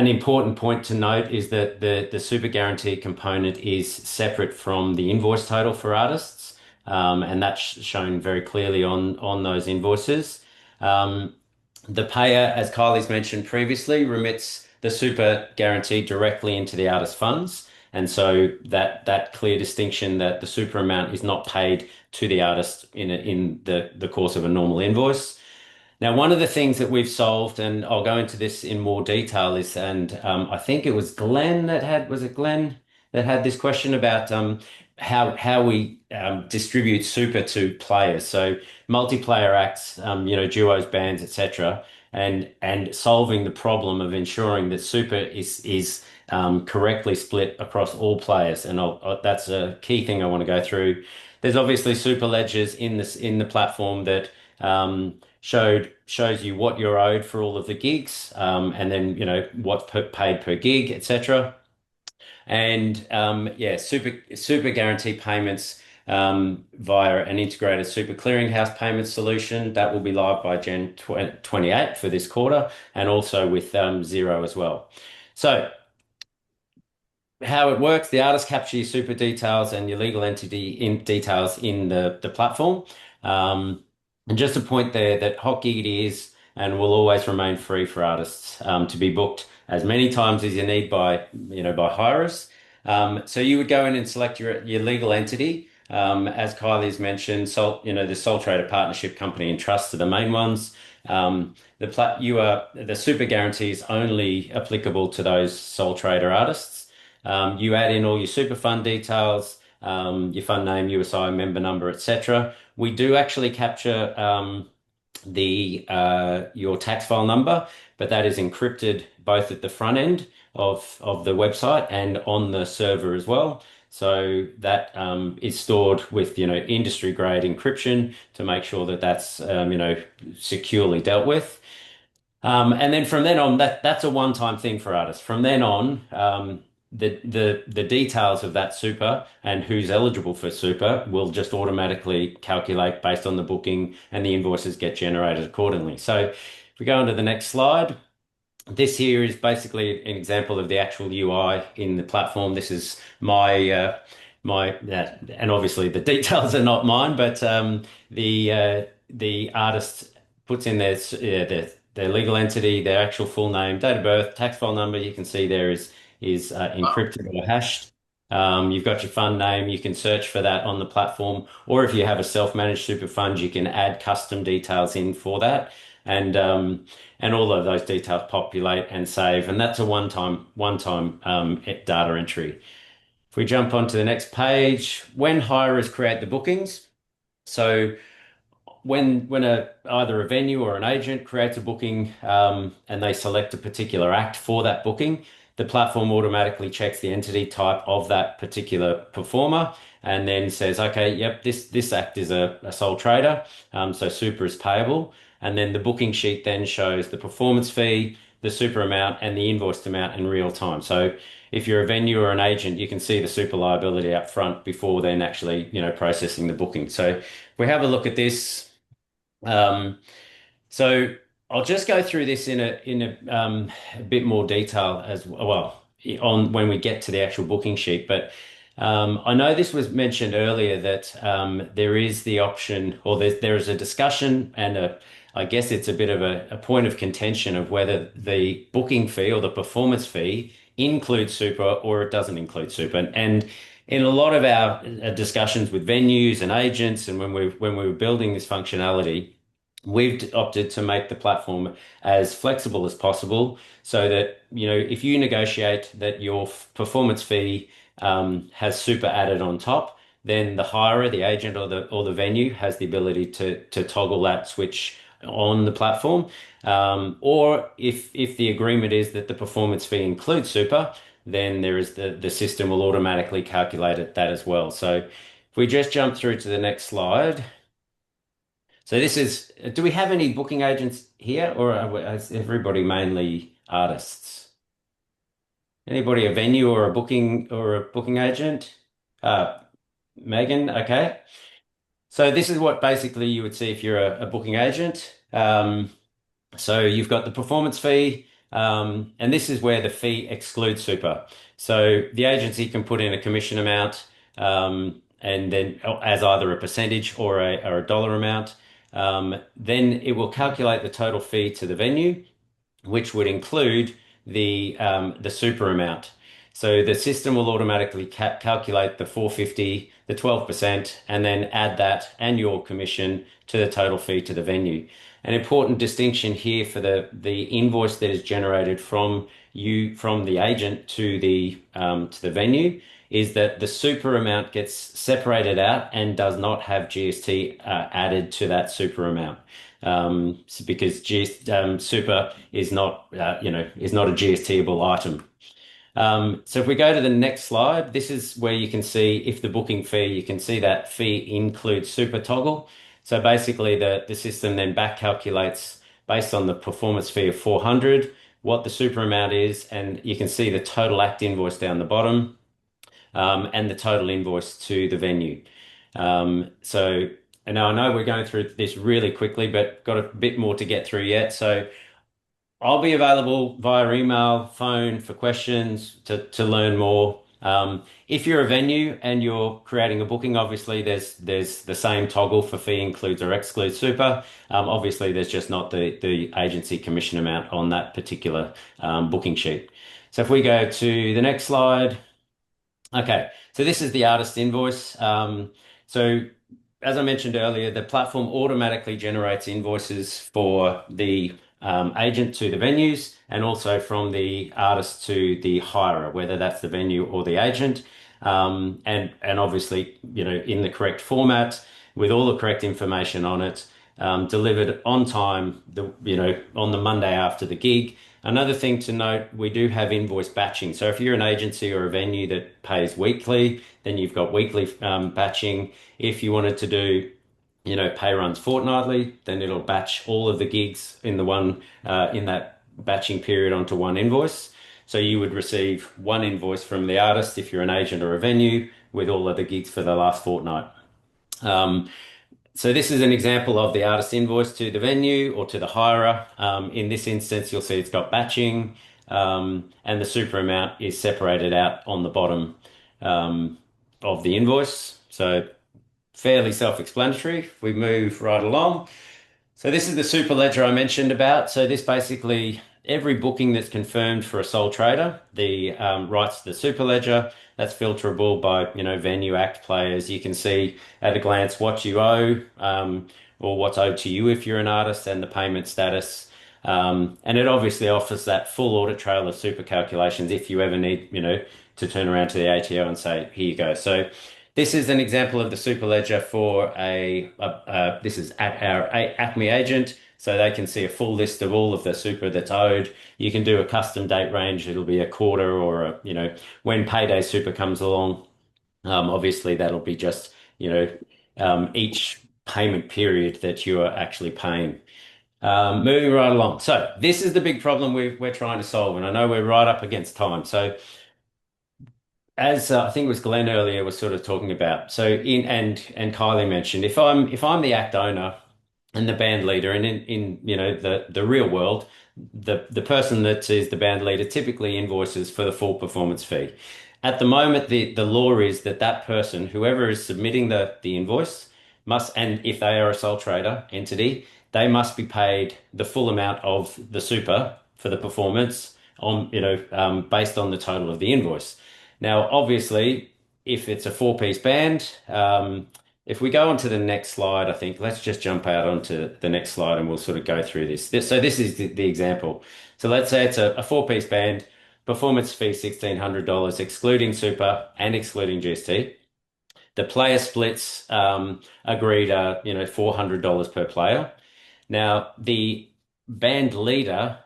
important point to note is that the super guarantee component is separate from the invoice total for artists, and that's shown very clearly on those invoices. Um, the payer, as Kylie's mentioned previously, remits the super guarantee directly into the artist funds, and so that clear distinction that the super amount is not paid to the artist in the course of a normal invoice. Now, one of the things that we've solved, and I'll go into this in more detail, is, and I think it was Glenn that had, was it Glenn that had this question about how we distribute super to players, so multiplayer acts, duos, bands, etc., and solving the problem of ensuring that super is correctly split across all players, and that's a key thing I want to go through. There's obviously super ledgers in the platform that shows you what you're owed for all of the gigs, and then what's paid per gig, etc. And yeah, super guarantee payments via an integrated super clearinghouse payment solution that will be live by Jan 28 for this quarter, and also with Xero as well. So how it works, the artist capture your super details and your legal entity details in the platform. And just a point there that Hot Giggity is and will always remain free for artists to be booked as many times as you need by hirers. So you would go in and select your legal entity. As Kylie's mentioned, the sole trader partnership company and trust are the main ones. The super guarantee is only applicable to those sole trader artists. You add in all your super fund details, your fund name, USI member number, etc. We do actually capture your tax file number, but that is encrypted both at the front end of the website and on the server as well. So that is stored with industry grade encryption to make sure that that's securely dealt with. And then from then on, that's a one-time thing for artists. From then on, the details of that super and who's eligible for super will just automatically calculate based on the booking, and the invoices get generated accordingly. So if we go on to the next slide, this here is basically an example of the actual UI in the platform. This is and obviously the details are not mine, but the artist puts in their legal entity, their actual full name, date of birth, tax file number. You can see there is encrypted or hashed. You've got your fund name. You can search for that on the platform, or if you have a self-managed super fund, you can add custom details in for that, and all of those details populate and save, and that's a one-time data entry. If we jump onto the next page, when hirers create the bookings, so when either a venue or an agent creates a booking and they select a particular act for that booking, the platform automatically checks the entity type of that particular performer and then says, okay, yep, this act is a sole trader, so super is payable. And then the booking sheet then shows the performance fee, the super amount, and the invoiced amount in real time. So if you're a venue or an agent, you can see the super liability up front before then actually, processing the booking. So if we have a look at this, so I'll just go through this in a bit more detail as well on when we get to the actual booking sheet. But I know this was mentioned earlier that there is the option, or there is a discussion, and I guess it's a bit of a point of contention of whether the booking fee or the performance fee includes super or it doesn't include super. And in a lot of our discussions with venues and agents, and when we were building this functionality, we've opted to make the platform as flexible as possible so that, if you negotiate that your performance fee has super added on top, then the hirer, the agent, or the venue has the ability to toggle that switch on the platform. Or if the agreement is that the performance fee includes super, then there is the system will automatically calculate that as well. So if we just jump through to the next slide. So this is, do we have any booking agents here, or is everybody mainly artists? Anybody a venue or a booking agent? Uh, Megan, okay. So this is what basically you would see if you're a booking agent. So you've got the performance fee, and this is where the fee excludes super. So the agency can put in a commission amount, and then as either a percentage or a dollar amount. Then it will calculate the total fee to the venue, which would include the super amount. So the system will automatically calculate the 450, the 12%, and then add that and your commission to the total fee to the venue. An important distinction here for the invoice that is generated from the agent to the venue is that the super amount gets separated out and does not have GST added to that super amount. Because super is not is not a GSTable item. So if we go to the next slide, this is where you can see if the booking fee, you can see that fee includes super toggle. So basically the system then back calculates based on the performance fee of 400, what the super amount is, and you can see the total act invoice down the bottom, and the total invoice to the venue. So and now I know we're going through this really quickly, but got a bit more to get through yet. So I'll be available via email, phone for questions to learn more. If you're a venue and you're creating a booking, obviously there's the same toggle for fee includes or excludes super. Obviously there's just not the agency commission amount on that particular booking sheet. So if we go to the next slide. Okay, so this is the artist invoice. So as I mentioned earlier, the platform automatically generates invoices for the agent to the venues and also from the artist to the hirer, whether that's the venue or the agent. And obviously, in the correct format with all the correct information on it, delivered on time, on the Monday after the gig. Another thing to note, we do have invoice batching. So if you're an agency or a venue that pays weekly, then you've got weekly batching. If you wanted to do, pay runs fortnightly, then it'll batch all of the gigs in that batching period onto one invoice. So you would receive one invoice from the artist if you're an agent or a venue with all of the gigs for the last fortnight. So this is an example of the artist invoice to the venue or to the hirer. In this instance, you'll see it's got batching, and the super amount is separated out on the bottom of the invoice. So fairly self-explanatory. If we move right along. So this is the super ledger I mentioned about. So this basically, every booking that's confirmed for a sole trader, the writes to the super ledger. That's filterable by, venue, act, players. You can see at a glance what you owe, or what's owed to you if you're an artist, and the payment status. And it obviously offers that full audit trail of super calculations if you ever need, to turn around to the ATO and say, here you go. So this is an example of the super ledger for this is at our ACME agent. So they can see a full list of all of the super that's owed. You can do a custom date range. It'll be a quarter or when payday super comes along. Obviously that'll be just, each payment period that you are actually paying. Moving right along. So this is the big problem we're trying to solve. And I know we're right up against time. So as I think it was Glenn earlier was sort of talking about, so and Kylie mentioned, if I'm the act owner and the band leader, and in the real world, the person that is the band leader typically invoices for the full performance fee. At the moment, the law is that person, whoever is submitting the invoice, must, and if they are a sole trader entity, they must be paid the full amount of the super for the performance on based on the total of the invoice. Now, obviously, if it's a four-piece band, if we go on to the next slide, I think let's just jump out onto the next slide and we'll sort of go through this. So this is the example. So let's say it's a four-piece band, performance fee $1,600, excluding super and excluding GST. The player splits agreed $400 per player. Now, the band leader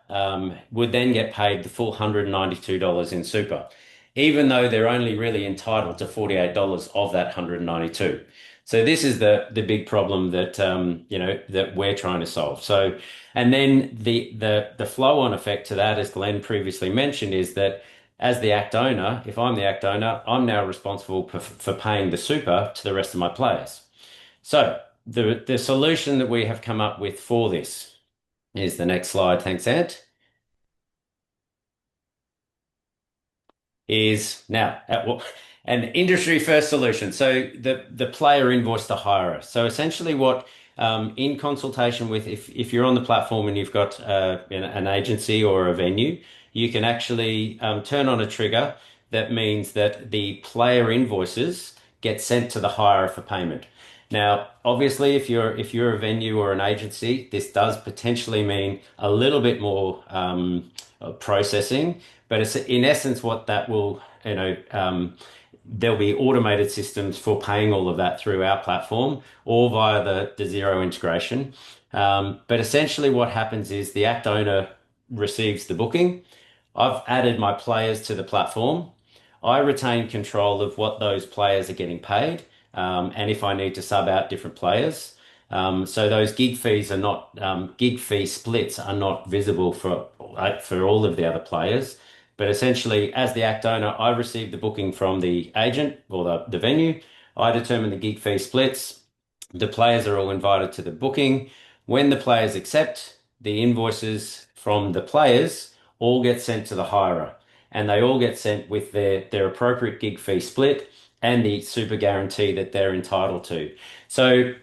would then get paid the full $192 in super, even though they're only really entitled to $48 of that $192. So this is the big problem that that we're trying to solve. So, and then the flow on effect to that, as Glenn previously mentioned, is that as the act owner, if I'm the act owner, I'm now responsible for paying the super to the rest of my players. So the solution that we have come up with for this is the next slide. Thanks, Ant. Is now an industry first solution. So the player invoice the hirer. So essentially, what in consultation with if you're on the platform and you've got an agency or a venue, you can actually turn on a trigger that means that the player invoices get sent to the hirer for payment. Now, obviously, if you're a venue or an agency, this does potentially mean a little bit more processing, but it's in essence what that will, there'll be automated systems for paying all of that through our platform or via the Xero integration. But essentially, what happens is the act owner receives the booking. I've added my players to the platform. I retain control of what those players are getting paid, and if I need to sub out different players. So those gig fees are not gig fee splits are not visible for all of the other players. But essentially, as the act owner, I receive the booking from the agent or the venue. I determine the gig fee splits. The players are all invited to the booking. When the players accept, the invoices from the players all get sent to the hirer, and they all get sent with their appropriate gig fee split and the super guarantee that they're entitled to. So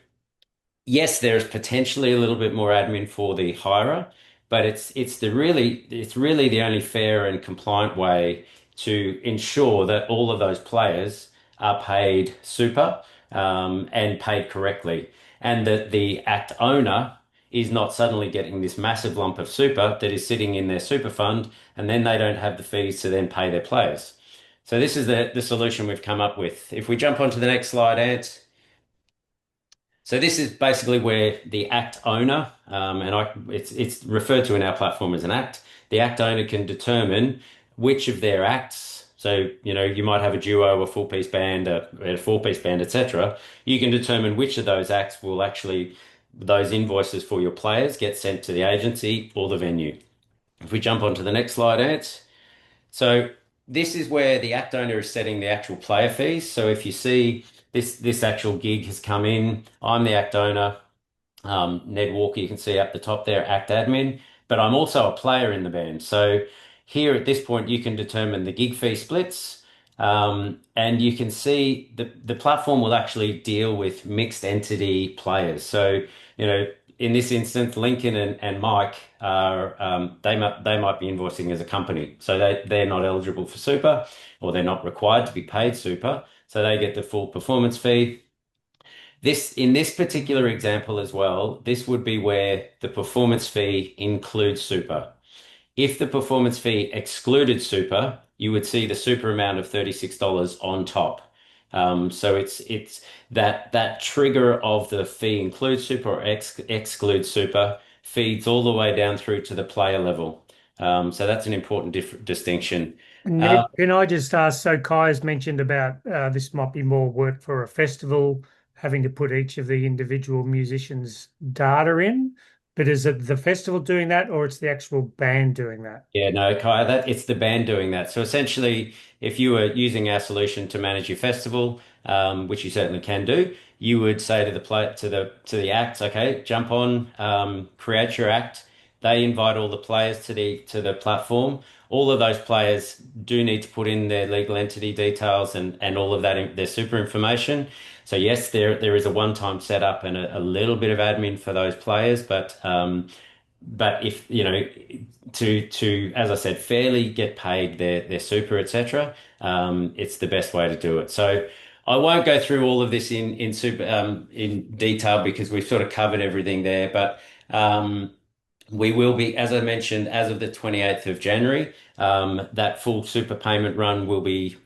yes, there's potentially a little bit more admin for the hirer, but it's really the only fair and compliant way to ensure that all of those players are paid super and paid correctly, and that the act owner is not suddenly getting this massive lump of super that is sitting in their super fund, and then they don't have the fees to then pay their players. So this is the solution we've come up with. If we jump onto the next slide, Ant. So this is basically where the act owner, it's referred to in our platform as an act. The act owner can determine which of their acts. So you might have a duo, a full-piece band, a four-piece band, etc. You can determine which of those acts will actually those invoices for your players get sent to the agency or the venue. If we jump onto the next slide, Ant. So this is where the act owner is setting the actual player fees. So if you see this actual gig has come in, I'm the act owner. Ned Walker, you can see up the top there, act admin, but I'm also a player in the band. So here at this point, you can determine the gig fee splits, and you can see the platform will actually deal with mixed entity players. So, in this instance, Lincoln and Mike are they might be invoicing as a company, so they're not eligible for super, or they're not required to be paid super, so they get the full performance fee. In this particular example as well, this would be where the performance fee includes super. If the performance fee excluded super, you would see the super amount of $36 on top. So it's that trigger of the fee includes super or excludes super feeds all the way down through to the player level. So that's an important distinction. Ned, can I just ask, so Kai has mentioned about this might be more work for a festival, having to put each of the individual musicians' data in, but is it the festival doing that or it's the actual band doing that? Yeah, no, Kai, that it's the band doing that. So essentially, if you were using our solution to manage your festival, which you certainly can do, you would say to the to the act, okay, jump on, create your act. They invite all the players to the platform. All of those players do need to put in their legal entity details and all of that their super information. So yes, there is a one-time setup and a little bit of admin for those players, but if to as I said, fairly get paid their super, etc. It's the best way to do it. So I won't go through all of this in super in detail because we've sort of covered everything there. But we will be, as I mentioned, as of the 28th of January, that full super payment run will be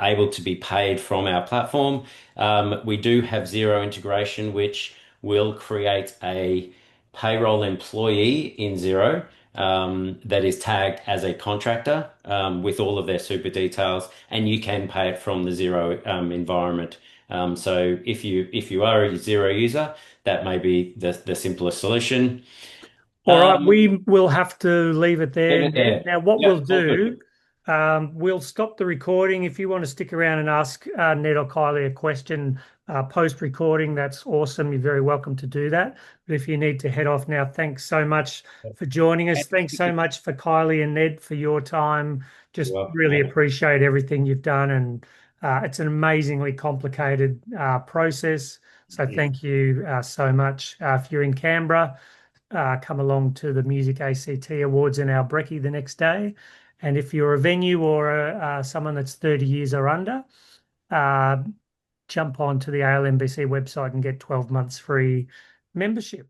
able to be paid from our platform. We do have Xero integration, which will create a payroll employee in Xero that is tagged as a contractor with all of their super details, and you can pay it from the Xero environment So if you are a zero user, that may be the simplest solution. All right, Um, we will have to leave it there, Leave it Ned. there. Now, what we'll Yep, all good. do, we'll stop the recording. If you want to stick around and ask Ned or Kylie a question post-recording, that's awesome. You're very welcome to do that. But if you need to head off now, thanks so much for joining us. Thanks so much for Kylie and Ned for your time. Just You're welcome, really mate. appreciate everything you've done, and it's an amazingly complicated process. So thank you so much. If you're in Canberra, come along to the Music ACT Awards in our brekkie the next day. And if you're a venue or someone that's 30 years or under, uh, jump onto the ALMBC website and get 12 months free membership.